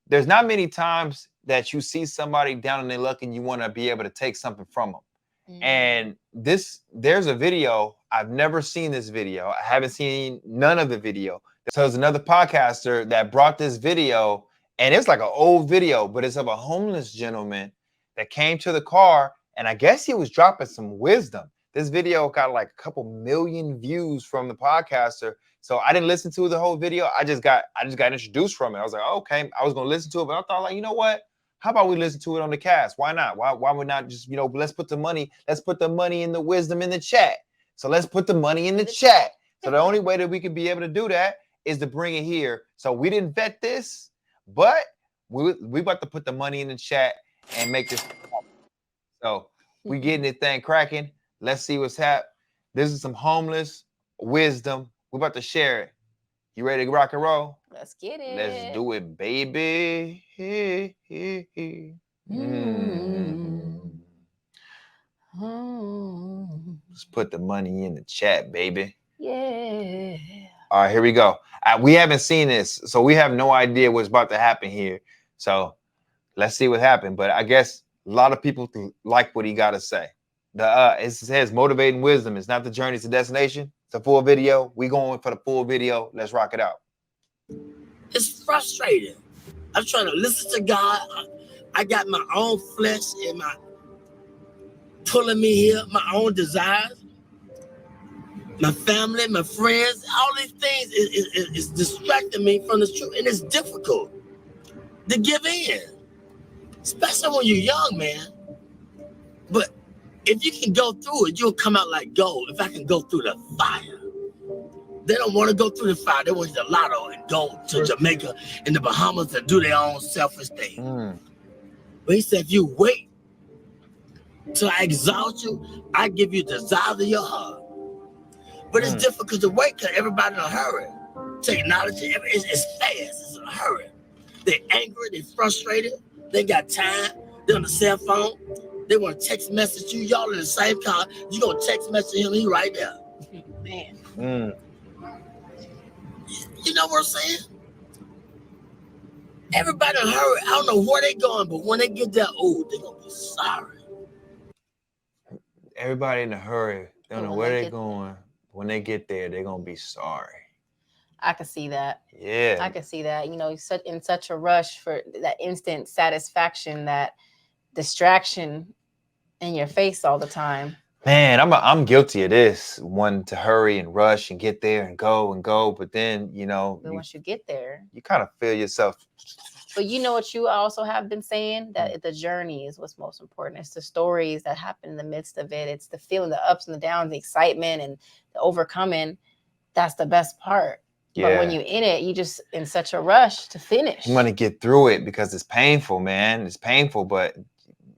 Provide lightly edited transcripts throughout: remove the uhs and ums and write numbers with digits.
there's not many times that you see somebody down on their luck and you want to be able to take something from them. And there's a video. I've never seen this video. I haven't seen none of the video. So there's another podcaster that brought this video, and it's like an old video, but it's of a homeless gentleman that came to the car, and I guess he was dropping some wisdom. This video got like a couple million views from the podcaster. So I didn't listen to the whole video. I just got introduced from it. I was like, oh, okay, I was gonna listen to it, but I thought, like, you know what? How about we listen to it on the cast? Why not? Why would not just, let's put the money in the wisdom in the chat. So let's put the money in the chat. So the only way that we could be able to do that is to bring it here. So we didn't vet this, but we about to put the money in the chat and make this. So we getting this thing cracking. Let's see what's happening. This is some homeless wisdom. We're about to share it. You ready to rock and roll? Let's get it. Let's do it, baby. Let's put the money in the chat, baby. Yeah. All right, here we go. We haven't seen this, so we have no idea what's about to happen here. So let's see what happened. But I guess a lot of people like what he got to say. It says motivating wisdom. It's not the journey, it's the destination. It's a full video. We going for the full video. Let's rock it out. It's frustrating. I'm trying to listen to God. I got my own flesh and my pulling me here, my own desires, my family, my friends, all these things is distracting me from the truth. And it's difficult to give in, especially when you're young, man. But if you can go through it, you'll come out like gold. If I can go through the fire. They don't want to go through the fire. They want the lotto and go to Jamaica and the Bahamas and do their own selfish thing. But he said, if you wait till I exalt you, I give you the desire of your heart. But it's difficult to wait because everybody in a hurry. Technology, it's fast. It's in a hurry. They're angry. They're frustrated. They got time. They're on the cell phone. They want to text message you. Y'all in the same car. You going to text message him. He right there. Man. You know what I'm saying? Everybody in a hurry. I don't know where they going, but when they get there, oh, they're going to be sorry. Everybody in a hurry. They don't know where they're going. When they get there, they're going to be sorry. I can see that. Yeah. I can see that. You know, in such a rush for that instant satisfaction, that distraction in your face all the time. Man, I'm guilty of this. One to hurry and rush and get there and go, but then once you get there, you kind of feel yourself. But you know what you also have been saying, that the journey is what's most important. It's the stories that happen in the midst of it. It's the feeling, the ups and the downs, the excitement and the overcoming. That's the best part. Yeah. But when you're in it, you just in such a rush to finish. You want to get through it because it's painful, man. It's painful, but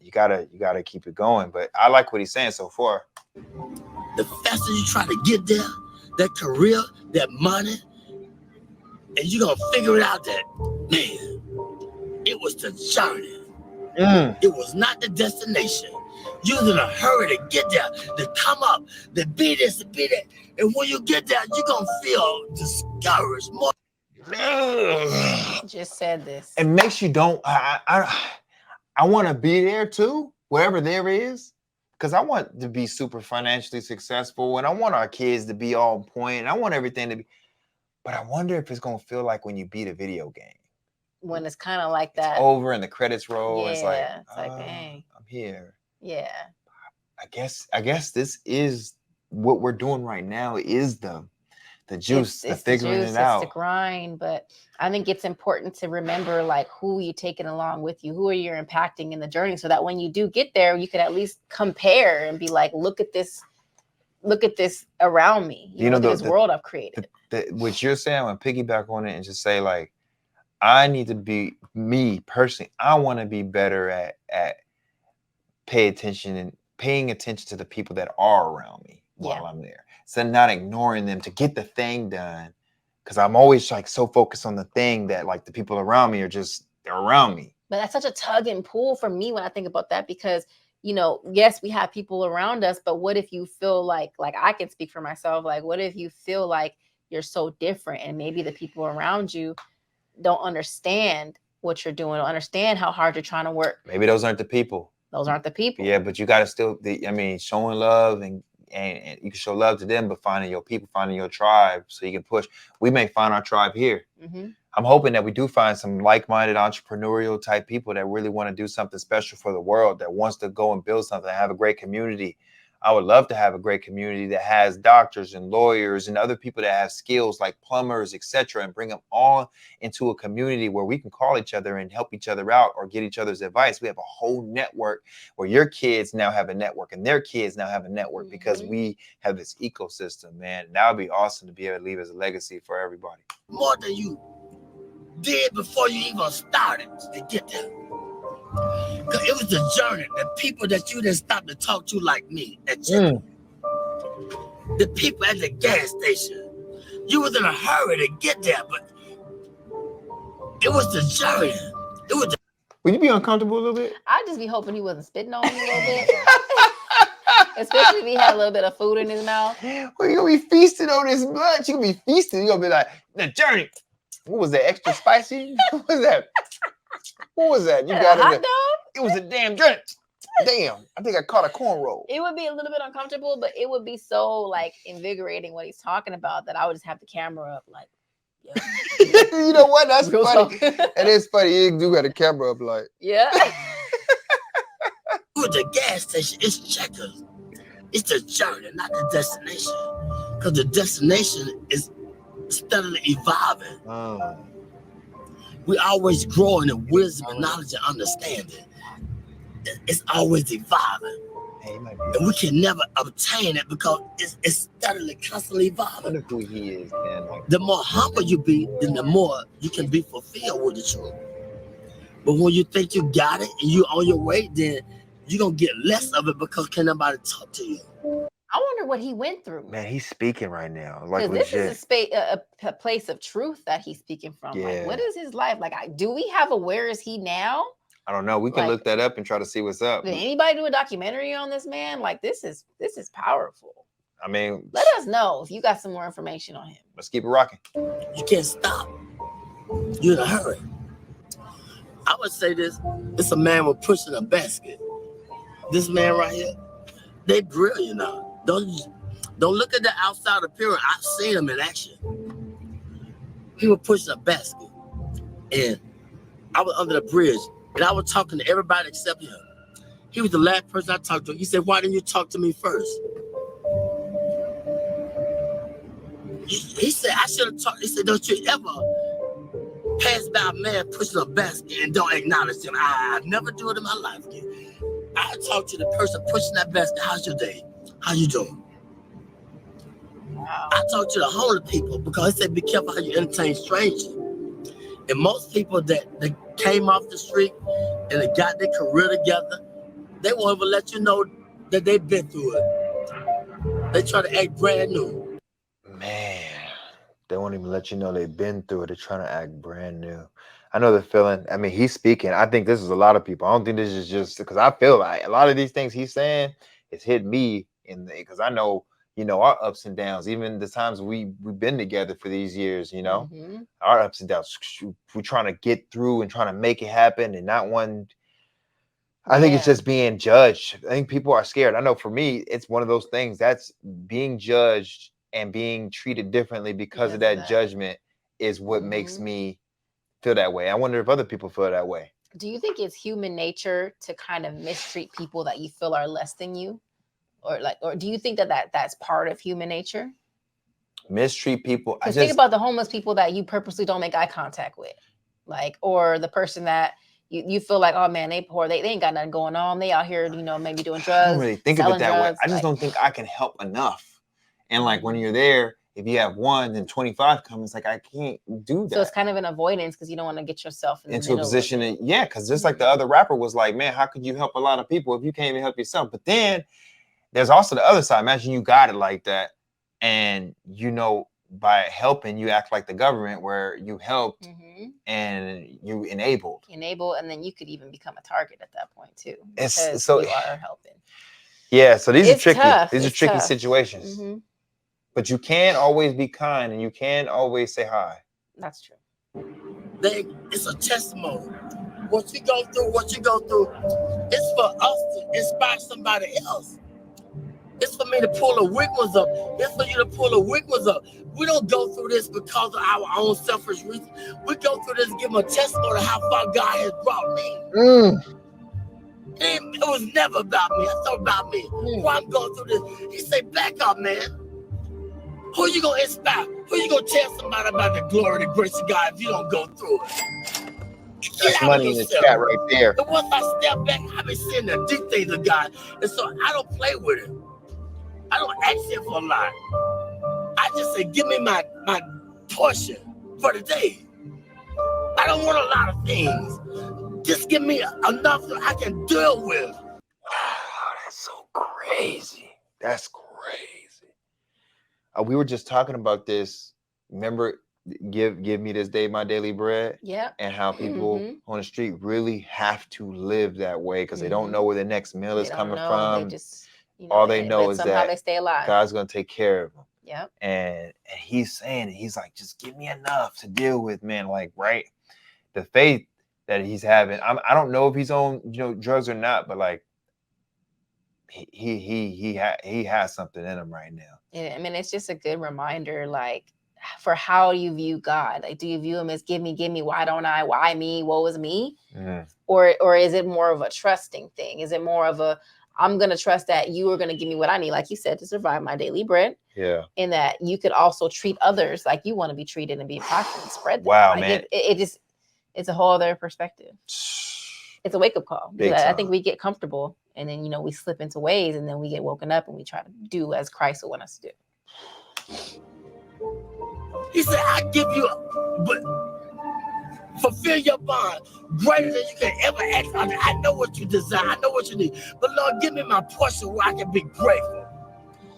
you gotta keep it going. But I like what he's saying so far. The faster you try to get there, that career, that money, and you're gonna figure it out that, man, it was the journey. It was not the destination. You're in a hurry to get there, to come up, to be this, to be that. And when you get there, you're gonna feel discouraged more. Just said this. It makes you don't. I want to be there too, wherever there is, because I want to be super financially successful, and I want our kids to be on point, and I want everything to be. But I wonder if it's gonna feel like when you beat a video game. When it's kind of like that. It's over and the credits roll. Yeah, it's like dang, I'm here. Yeah. I guess this is what we're doing right now. Is the juice, the figuring it out. It's the grind, but I think it's important to remember like who you taking along with you, who are you impacting in the journey, so that when you do get there, you could at least compare and be like, look at this around me. You know, this world I've created. What you're saying, I'm gonna piggyback on it and just say, like, I need to be me personally. I want to be better at paying attention to the people that are around me while I'm there. So not ignoring them to get the thing done. Because I'm always like so focused on the thing that like the people around me they're around me. But that's such a tug and pull for me when I think about that, because, yes, we have people around us, but what if you feel like I can speak for myself, like what if you feel like you're so different and maybe the people around you don't understand what you're doing, or understand how hard you're trying to work. Maybe those aren't the people. Those aren't the people. Yeah, but you got to still, I mean, showing love and you can show love to them, but finding your people, finding your tribe so you can push. We may find our tribe here. I'm hoping that we do find some like-minded entrepreneurial type people that really want to do something special for the world, that wants to go and build something, have a great community. I would love to have a great community that has doctors and lawyers and other people that have skills like plumbers, etc., and bring them all into a community where we can call each other and help each other out or get each other's advice. We have a whole network where your kids now have a network and their kids now have a network because we have this ecosystem, man. That would be awesome to be able to leave as a legacy for everybody. More than you did before you even started to get there. Because it was the journey, the people that you didn't stop to talk to like me at church. The people at the gas station. You was in a hurry to get there, but it was the journey. It was the... Would you be uncomfortable a little bit? I'd just be hoping he wasn't spitting on me a little bit. Especially if he had a little bit of food in his mouth. Well, you're going to be feasting on this lunch. You're going to be feasting. You're going to be like, the journey. What was that? Extra spicy? What was that? What was that? You got a hot dog? It was a damn journey. Damn, I think I caught a corn roll. It would be a little bit uncomfortable, but it would be so like invigorating what he's talking about that I would just have the camera up like, yeah. You know what? That's Real funny. talk. It is funny. You do got a camera up like. Yeah. With the gas station, it's checkers. It's the journey, not the destination. Because the destination is steadily evolving. We always growing in wisdom and knowledge and understanding. It's always evolving. And we can never obtain it because it's steadily, constantly evolving. I wonder who he is, man. The more humble you be, then the more you can be fulfilled with the truth. But when you think you got it and you're on your way, then you're going to get less of it because can't nobody talk to you. I wonder what he went through. Man, he's speaking right now. Like this is a place of truth that he's speaking from. Yeah. Like, what is his life? Like, do we have a where is he now? I don't know. We can look that up and try to see what's up. Did anybody do a documentary on this man? Like, this is powerful. I mean, let us know if you got some more information on him. Let's keep it rocking. You can't stop. You're in a hurry. I would say this. It's a man with pushing a basket. This man right here, they brilliant now. Don't look at the outside appearance. I've seen him in action. He was pushing a basket. And I was under the bridge. And I was talking to everybody except him. He was the last person I talked to. He said, why didn't you talk to me first? He said, I should have talked. He said, don't you ever pass by a man pushing a basket and don't acknowledge him. I never do it in my life. I talk to the person pushing that basket. How's your day? How you doing? Wow. I talk to the homeless people because they said, be careful how you entertain strangers. And most people that came off the street and they got their career together, they won't even let you know that they've been through it. They try to act brand new. Man, they won't even let you know they've been through it. They're trying to act brand new. I know the feeling. I mean, he's speaking. I think this is a lot of people. I don't think this is just because I feel like a lot of these things he's saying has hit me because I know, you know, our ups and downs, even the times we've been together for these years, you know, our ups and downs, we're trying to get through and trying to make it happen and not one. I think it's just being judged. I think people are scared. I know for me, it's one of those things that's being judged and being treated differently because of that judgment is what makes me feel that way. I wonder if other people feel that way. Do you think it's human nature to kind of mistreat people that you feel are less than you? Or do you think that's part of human nature? Mistreat people. Because think about the homeless people that you purposely don't make eye contact with, like, or the person that you feel like, oh man, they poor, they ain't got nothing going on. They out here, you know, maybe doing drugs. I don't really think of it that way. I just don't think I can help enough. And like when you're there, if you have one, then 25 comes. It's like I can't do that. So it's kind of an avoidance because you don't want to get yourself into a position. Because just like the other rapper was like, man, how could you help a lot of people if you can't even help yourself? But then there's also the other side. Imagine you got it like that, and you know, by helping, you act like the government, where you helped and you enabled. And then you could even become a target at that point too. It's so you are helping. Yeah, so these are tricky. Tough. These are tricky situations. But you can always be kind, and you can always say hi. That's true. It's a testimony. What you go through, it's for us to inspire somebody else. It's for me to pull the weak ones up. It's for you to pull the weak ones up. We don't go through this because of our own selfish reasons. We go through this to give them a testimony of how far God has brought me. It was never about me. It's not about me. Why I'm going through this. He said, back up, man. Who you going to inspire? Who you going to tell somebody about the glory and the grace of God if you don't go through it? That's money in the chat right there. And once I step back, I be seeing the deep things of God. And so I don't play with it. I don't ask him for a lot. I just say, give me my portion for the day. I don't want a lot of things. Just give me enough that I can deal with. Wow, that's so crazy. That's crazy. We were just talking about this. Remember, give me this day my daily bread. Yeah. And how people on the street really have to live that way because they don't know where the next meal is coming from. They just, all they know is somehow that they stay alive. God's gonna take care of them. Yep. And he's saying, he's like, just give me enough to deal with, man. Like, right, the faith that he's having. I don't know if he's on drugs or not, but like he has something in him right now. I mean, it's just a good reminder, like, for how you view God. Like, do you view him as give me, why don't I, why me, woe is me? Or is it more of a trusting thing? Is it more of a, I'm going to trust that you are going to give me what I need, like you said, to survive my daily bread. Yeah. And that you could also treat others like you want to be treated and be impactful and spread that. Wow, like man. It's a whole other perspective. It's a wake-up call. I think we get comfortable and then, we slip into ways and then we get woken up and we try to do as Christ would want us to do. He said, I give you, but fulfill your bond greater than you can ever ask. I know what you desire. I know what you need. But Lord, give me my portion where I can be grateful,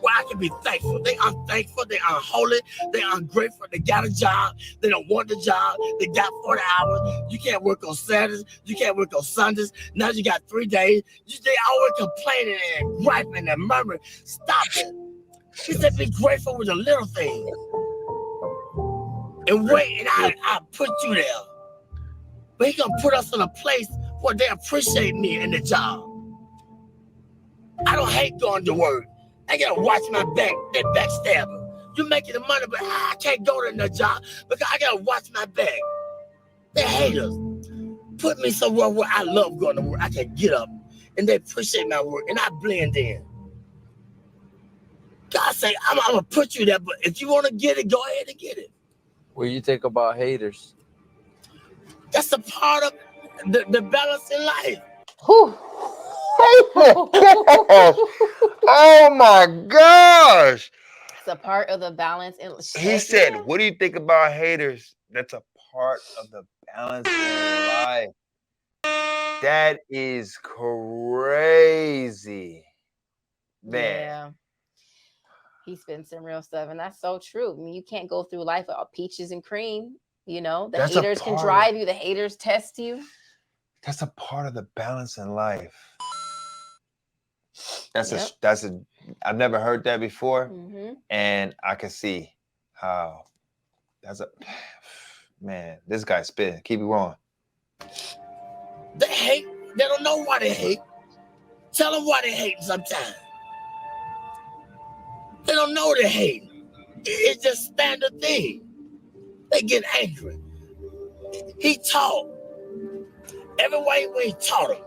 where I can be thankful. They unthankful. They unholy. They ungrateful. They got a job. They don't want the job. They got 40 hours. You can't work on Saturdays. You can't work on Sundays. Now you got 3 days. They always complaining and griping and murmuring. Stop it. He said, be grateful with the little things. And wait, and I put you there. But he gonna put us in a place where they appreciate me in the job. I don't hate going to work. I gotta watch my back, that backstabber. You making the money, but I can't go to the job because I gotta watch my back. They hate us. Put me somewhere where I love going to work. I can get up and they appreciate my work and I blend in. God say, I'm gonna put you there, but if you wanna get it, go ahead and get it. What do you think about haters? That's a part of the balance in life. Oh my gosh. It's a part of the balance in life. He said, what do you think about haters? That's a part of the balance in life. That is crazy. Man. Yeah. He spent some real stuff, and that's so true. I mean, you can't go through life all peaches and cream. The haters can drive you. The haters test you. That's a part of the balance in life. I've never heard that before, and I can see how man. This guy spit. Keep it going. They hate. They don't know why they hate. Tell them why they hate sometimes. They don't know they hate. It's just standard thing. They get angry. He taught. Every way he taught them.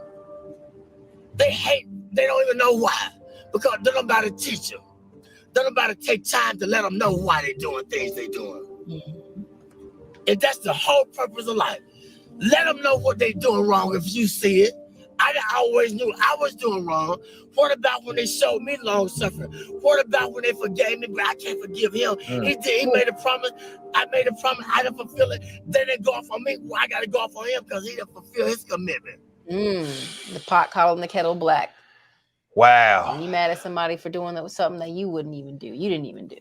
They hate. They don't even know why. Because they don't nobody teach them. They don't nobody take time to let them know why they're doing things they're doing. And that's the whole purpose of life. Let them know what they're doing wrong if you see it. I always knew I was doing wrong. What about when they showed me long suffering? What about when they forgave me, but I can't forgive him? He made a promise. I made a promise. I didn't fulfill it. They didn't go off on me. Well, I got to go off on him because he didn't fulfill his commitment. The pot calling the kettle black. Wow. And you mad at somebody for doing something that you wouldn't even do. You didn't even do.